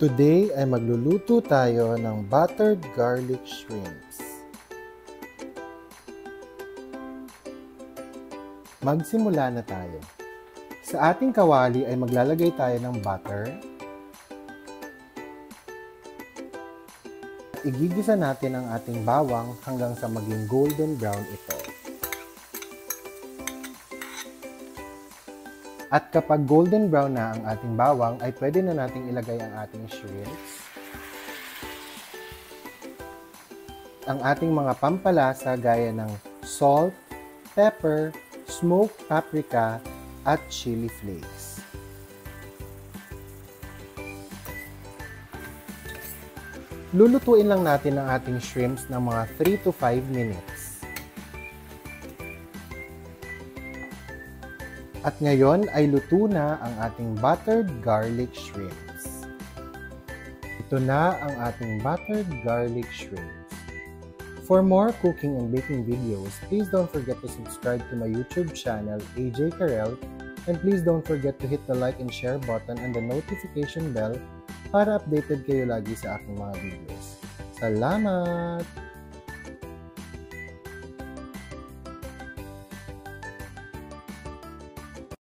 Today ay magluluto tayo ng buttered garlic shrimps. Magsimula na tayo. Sa ating kawali ay maglalagay tayo ng butter. Igigisa natin ang ating bawang hanggang sa maging golden brown ito. At kapag golden brown na ang ating bawang, ay pwede na nating ilagay ang ating shrimps, ang ating mga pampalasa gaya ng salt, pepper, smoked paprika, at chili flakes. Lulutuin lang natin ang ating shrimps ng mga 3 to 5 minutes. At ngayon ay luto na ang ating buttered garlic shrimps. Ito na ang ating buttered garlic shrimps. For more cooking and baking videos, please don't forget to subscribe to my YouTube channel, AJ Karel, and please don't forget to hit the like and share button and the notification bell para updated kayo lagi sa aking mga videos. Salamat!